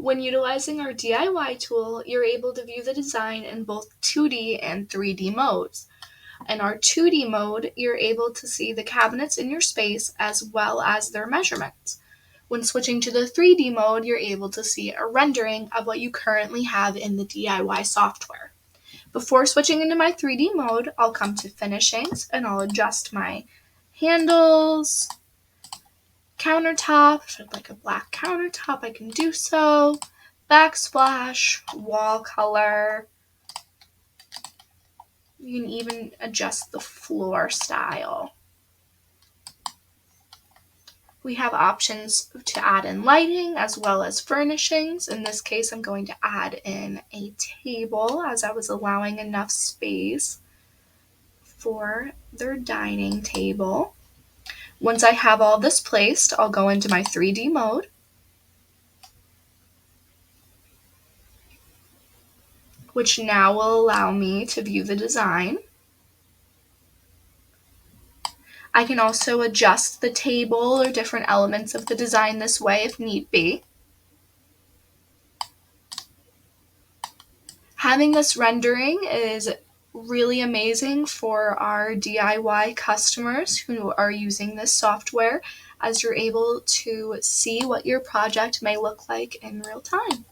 When utilizing our DIY tool, you're able to view the design in both 2D and 3D modes. In our 2D mode, you're able to see the cabinets in your space as well as their measurements. When switching to the 3D mode, you're able to see a rendering of what you currently have in the DIY software. Before switching into my 3D mode, I'll come to finishings and I'll adjust my handles, countertop. If I'd like a black countertop, I can do so. Backsplash, wall color. You can even adjust the floor style. We have options to add in lighting as well as furnishings. In this case, I'm going to add in a table as I was allowing enough space for their dining table. Once I have all this placed, I'll go into my 3D mode. Which now will allow me to view the design. I can also adjust the table or different elements of the design this way if need be. Having this rendering is really amazing for our DIY customers who are using this software, as you're able to see what your project may look like in real time.